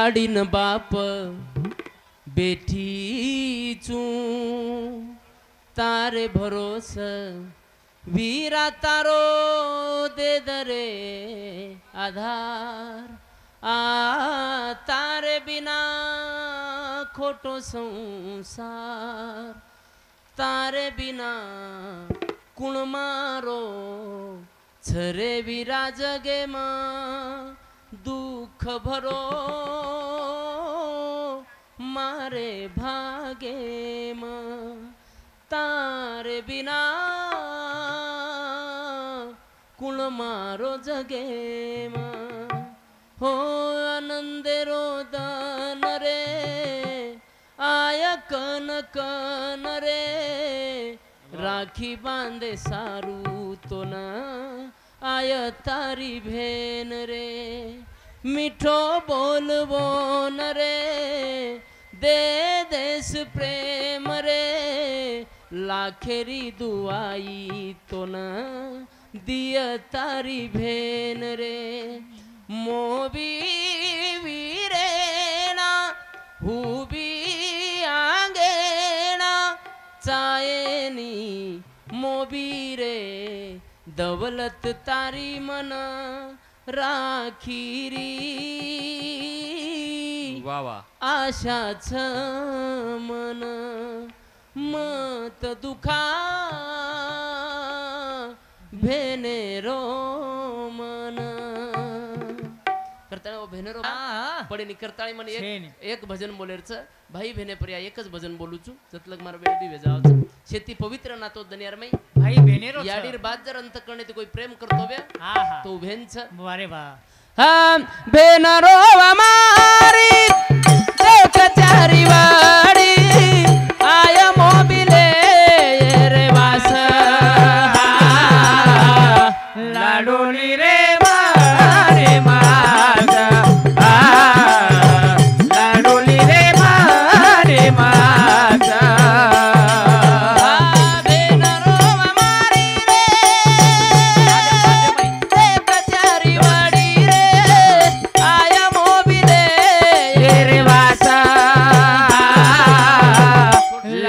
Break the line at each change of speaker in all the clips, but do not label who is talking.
लाडीन बाप बेटी चू तारे भरोस वीरा तारो दे दरे आधार आ तारे बिना खोटो संसार तारे बिना कुण मारो छरे वीरा जगे मां दुख भरो मारे भागे मां तारे बिना कुण मारो जगे मां हो आनंदे रोदन रे आय कन कन रे राखी बांधे सारू तो ना आय तारी भेन रे मीठो बोलबो न रे दे देश प्रेम रे लाखेरी दुआई तो न दिय तारी भेन रे मोबी वीरेना हुबी आंगेना चायनी मोबी रे दौलत तारी मन राखीरी
वा वा
आशाच मन मत दुखा भेनेरो मन करताना भेनेरो पडे करताळी म्हणे एक भजन बोलेरच भाई भेने पर्या एकच भजन बोलूचू जतलग मार वेळ दिवे जावच शेती पवित्र नातो दनियार मै
भाई भेनेरो
याडीर बात जर अंत करणे ते कोई प्रेम करतो बे तो भेनच
अरे बा
हम भेनरो हमारी देख चारी वाडी आय मोबिले रे वास
लाडोली रे मारे माता लाडोली रे मारे माता
भेनरो हमारी रे देख चारी वाडी रे आय मोबिले
रे वासा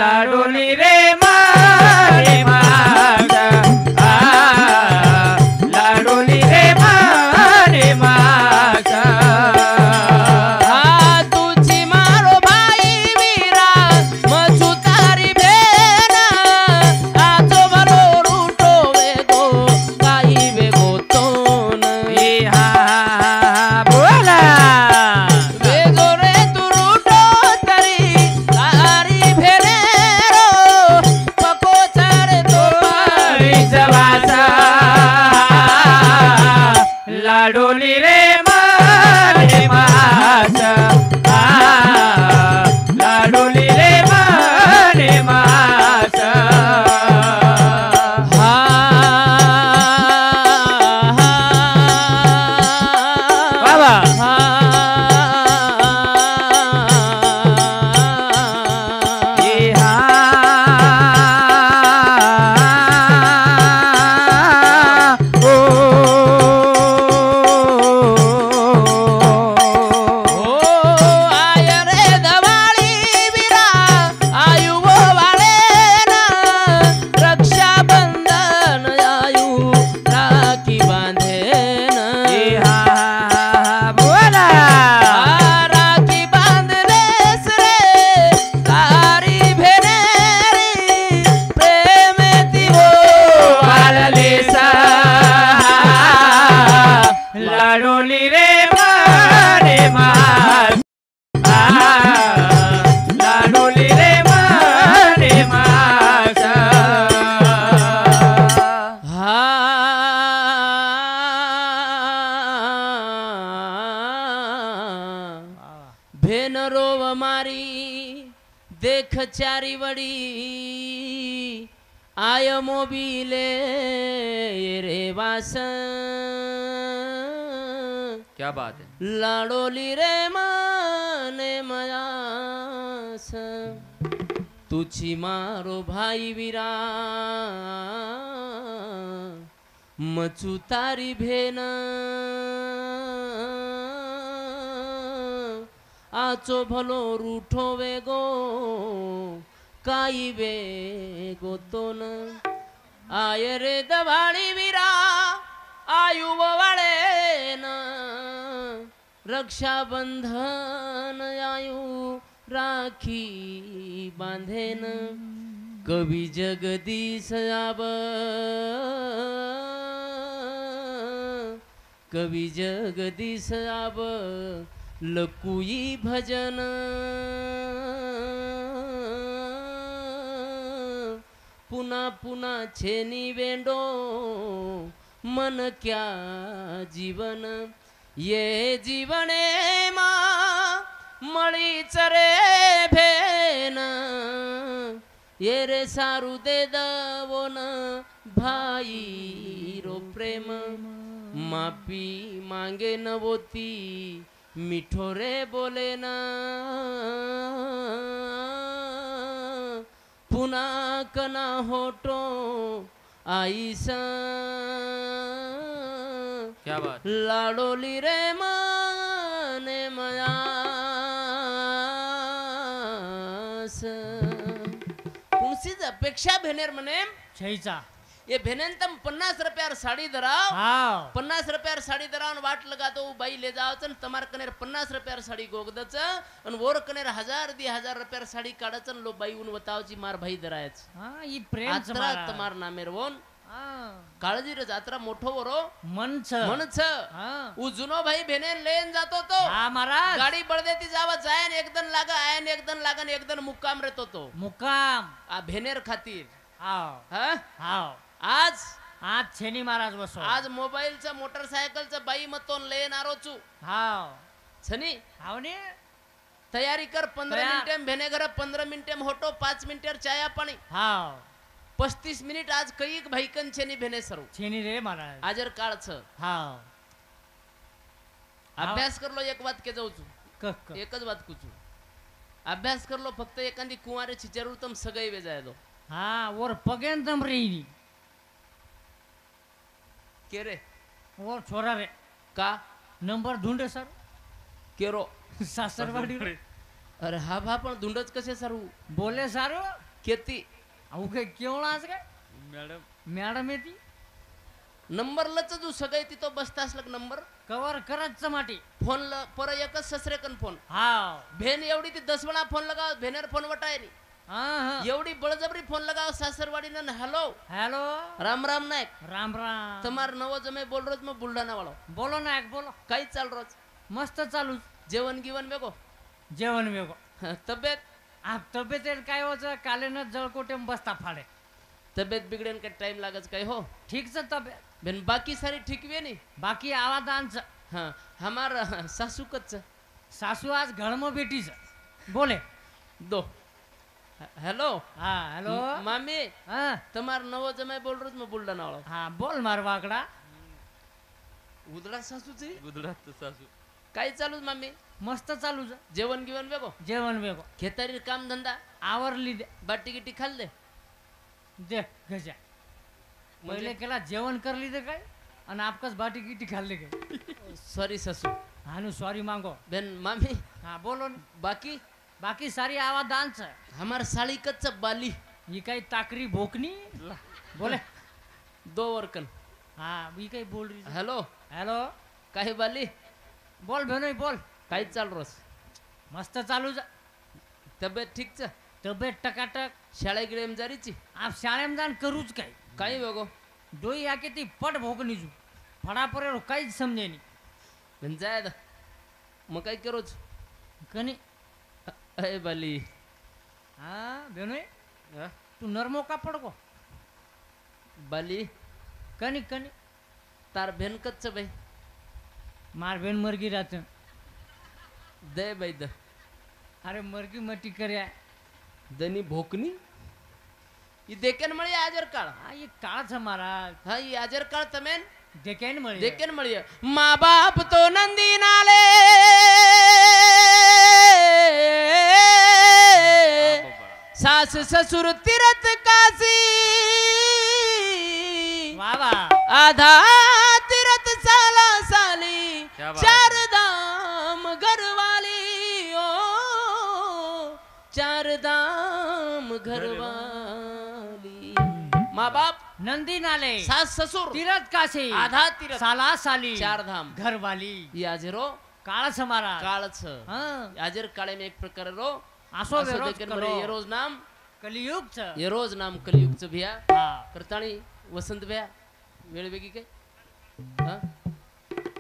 लाडोली रे मारे माता लाडोली रे मारे माता
तुझी मारो भाई वीरा मचू तारी भेन आजो भलो रूटो वेगो काही वेगो तोन
बोला
वेगो रे तू रूटो तरी तारी भेने रो पको चारे तो
वासा लाडोली रे मारे माता लाडोली रे मारे माता बाबा लाडोली रे मारे माता लाडोली रे मारे माता
भेनरो हमारी देख चारी वड़ी आय मोबिले रे वास
क्या बात है
लाडोली रे माने मयास तुझी मारो भाई वीरा मचू तारी भेन वाचो भलो रूठो वेगो काई वेगो तो न आय रे दवाळी वीरा आयु वाळे न रक्षाबंधन आयु राखी बांधेन कवी जगदीश आब कवी जगदीश आब लकुई भजन पुन्हा पुन्हा छेनी वेंडो मन क्या जीवन ये जीवने मा मळी चरे भेन ये रे सारू दे दवोन भाई रो प्रेम मापी मांगे नवोती मिठो रे बोले ना पुन्हा कना होटो आईसा
क्या बात
लाडोली रे माने मयास पुणसीच अपेक्षा भेनेर म्हणे
छईचा
ये भेनेन तम 50 रुपयार साडी दराव
हाव
50 रुपयार साडी दरावन वाट लगा दो बाई ले जावच तमार कनेर 50 रुपयार साडी गोगदच अन वोर कनेर 1000 रुपयार साडी काढच लो बाई उन वतावची मार भाई दरायच
हा ई प्रेम
आत्रा तमार नामेर वोन काळजी रे जात्रा मोठो वरो
मनच
म्हणच
हा
उ जुनो भाई भेने लेन जातो तो
हा महाराज
गाडी बळदेती जावा जायन एकदन लागा आयन एकदन लागन एकदन मुक्काम रेतो तो
मुकाम
आ भेनेर खातीर
हाव
हा
हाव
आज
आज छेनी महाराज बसो
आज मोबाईलचा मोटरसायकलचा बाई मतोन लेन आरोचू
हाव
छनी
हाव ने
तयारी कर 15
तयार.
मिनिटं भेने घर 15 मिनिटं होटो 5 मिनिटं चाया पाणी
हाव
35 मिनिट आज कैक भाईकन छेनी भेने सरू
छेनी रे महाराज
आजर काळच
हाव
अभ्यास करलो एक बात के जाऊचू
क क
एकच बात कुचू अभ्यास करलो फक्त एखादी कुंवारे चिचरू तम सगळे वे जायलो
हा और पगेन तम रेनी
के रे
और छोरा रे
का
नंबर ढूंढे सर
केरो
सासरवाडी रे
अरे हा भा पण धुंडच कसे सरू
बोले सारो
केती
अहो काय केवळ आज काय
मॅडम
मॅडम येती
नंबर लच जो सगळे तिथं बसतास लग नंबर
कवर करत माटी
फोन ल पर एकच ससरे कन फोन
हाव
भेन एवढी ती 10 वेळा फोन लगाव भेनेर फोन वटाय नी
हा हा
एवढी बळजबरी फोन लगाव सासरवाडी न हॅलो
हॅलो
राम राम नायक
राम राम
तुम्हार नव जमे बोल रोज मग बुलढाणा वाळो
बोलो नायक बोलो
काही चाल रोज
मस्त चालू
जेवण गिवण बेगो
जेवण वेगो
तब्येत
आ तब्येत काय होतं कालेनं जळकोटे बसता फाडे
तब्येत बिगडेन काय टाइम लागच काय हो
ठीकच तब्येत
बेन बाकी सारी ठीक वे नी
बाकी आवादांच
हाँ हमार सासू कच्च
सासू आज घडम बेटीच बोले
दो हेलो
हा हॅलो
मामी
हा
तुम्हार नव जमाय बोल रोज मग बुलढाणा वाळो
हा बोल मार वाकडा
उदळा सासूची
गुजरात सासू
काय चालू मामी
मस्त चालू
जेवण गिवण बेगो
जेवण वेगो
खेतारी काम धंदा
आवरली दे
बाटी गिटी खाल दे
दे गजा पहिले केला जेवण करली दे काय आणि आपकच बाटी गिटी खाल्ले काय
सॉरी सासू
हानू सॉरी मांगो
बेन मामी
हा बोलो न.
बाकी
बाकी सारी आवादांच
हमार साली कच्च बाली
ही काही ताकरी भोकनी बोले
दो वर्कन
हा ही काही बोल रही
हॅलो
हॅलो
काही बाली
बोल भेनोय बोल
काय चाल रोज
मस्त चालू
तब्येत ठीकच
तब्येत टकाटक
शाळे गिळे जारीची
आप शाळेम जाण करूच काय
काही बेगो
डोई आके ती पट भोकनी जू फडा परे काहीच समजे नाही
बेन जाय मग काय करोच
कनी
अय बाली
हा भेनोय
हा?
तू नरमो का पडको
बाली
कनी कनी
तार भेन कच्च बाई
मार भेन मरगी राहत
दे बाई द
अरे मरगी मटी कर्या
दनी भोकनी ई देकेन मळी आजर काळ
हा ये काळच महाराज
हा ई आजर काळ तमेन
देखेन मळी
देकेन मळी माँ बाप तो नंदी नाले सास ससुर तीरथ काशी
वा वा
आधा तीरथ साला साली
क्या बात.
चार धाम घरवाली ओ चार धाम घरवाली, माँ बाप,
नंदी नाले,
सास ससुर,
तीरथ काशी,
आधा तीरथ,
साला साली,
चार धाम
घरवाली,
याजरो
काळच हमारा
काळच
हाँ
याजर काळे में एक प्रकार रो
आसो
असो
वेरोज
देखील
करो
बरे ये रोज नाम
कलियुग च
ये रोज नाम कलियुगचं भिया
हाँ
करताणी वसंत भ्या वेळ वेगळी काय हा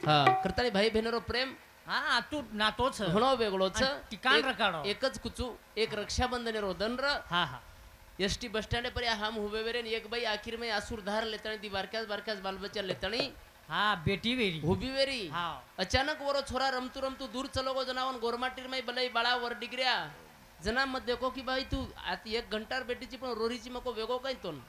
हा करताणी भाई बहिणरो प्रेम
हाँ तू नातोच
घणो वेगळोच
आणि ठिकाण रकाडो.
एकच कुचू एक रक्षाबंधन रो दनर
हाँ हाँ
एसटी बस स्टैंड पर हम हुवे वेरे एक भाई आखिर में आसुर धार लेतणी दी बारक्यास बारक्यास बाल बच्चा लेतणी
हाँ बेटी वेरी
हुबी वेरी
हाँ
अचानक वरो छोरा रमतू रमतू दूर चलो गो जनावन गोरमाटीर में बलई बाळा वर डिग्र्या जना मत देखो की भाई तू आता 1 घंटार बेटीची पण रोरीची मको वेगो काय तोन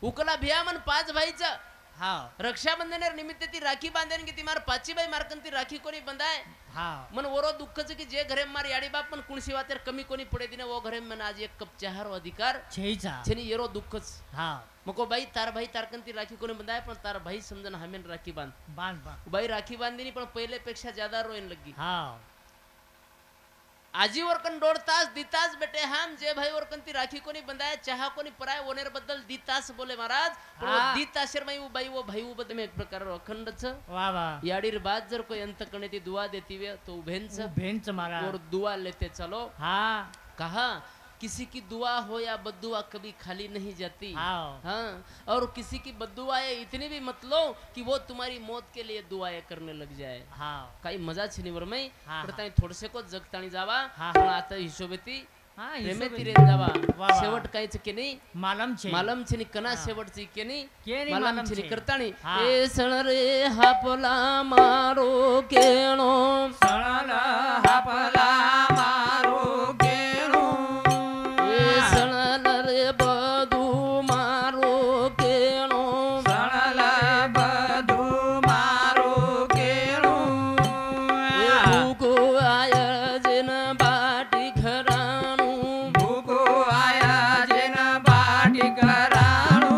उकला भिया मन 5 भाईचा
हाँ
रक्षाबंधनेर निमित्त ती राखी बांधेन की ती मार पाची बाई मारकन ती राखी कोणी बंधाय
हाँ
मन वरो दुःखच की जे घरे मार याडी बाप पण कुणसी वातेर कमी कोणी पडे दिने वो घरे मन आज 1 कप चहारो अधिकार
छेचा
छेनी येरो दुःखच
हाँ
मको भाई तारकन ती राखी कोणी बंधाय पण तार भाई समजन हमेन राखी बांध
बांध बांध
बाई राखी बांधीनी पण पहिले पेक्षा ज्यादा रोइन लगी
हाँ
आजी वरकन 1.5 तास दितास बेटे हम जे भाई वरकन ती राखी कोणी बंधाय चहा कोणी पराय ओनेर बद्दल दितास बोले महाराज पण वो
हाँ.
दिताशर माई वो बाई वो भाई वो बद में एक प्रकार अखंडच
वाह वाह
याडीर बाद जर कोई अंत करने ती दुआ देती वे तो भेंच
वो भेंच मारा
और दुआ लेते चलो
हाँ
कहा किसी की दुआ हो या बद्दुआ कभी खाली नहीं जाती
हाँ
हाँ और किसी की बद्दुआएं इतनी भी मत लो कि वो तुम्हारी मौत के लिए दुआएं करने लग जाए
हाँ
काही मजा छे निवर में
हाँ,
करतानी थोडसे को जगतानी जावा
हाँ,
पण आता हिशोबेती
हाँ
प्रेमेती
हिशोब
रेन जावा
वाह.
शेवट काहीच के नाही
मालम छे
मालम छे नी कना
हाँ.
शेवटची के नाही
केनी
मालम
मालम
छे नी
छे.
करतानी
हाँ.
ए सण रे हापला मारो केणो
सळल हापला मारो केणो
ए सण रे बधू मारो केणो
सळल बधू मारो केणो
ए भूको आयोजन बाटी घराणू
भूको आया जेन बाटी कराणू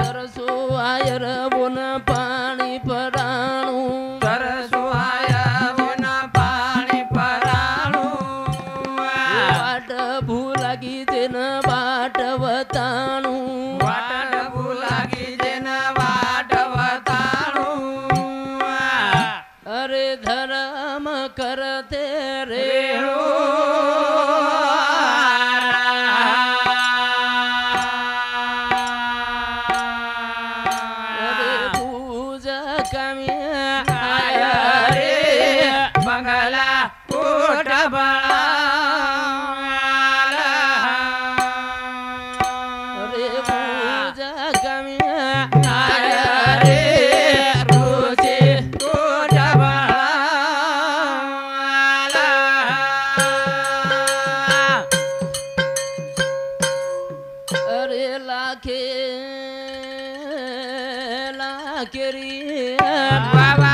तरसो आयर बोन पाणी पराणू
तरसो आया जेन पाणी पराणू
वाट भूलागी जेन बाट वताणू
वाट भुलागी जेन वाट वताणू
अरे धर्म करते रे
रेणू
अरे पूजा कमी
आया रे बंगला कोट बळा
अरे पूजा कमी
आया रे रोजे कोट बळा
अरे लाखे लाखेरी
बाबा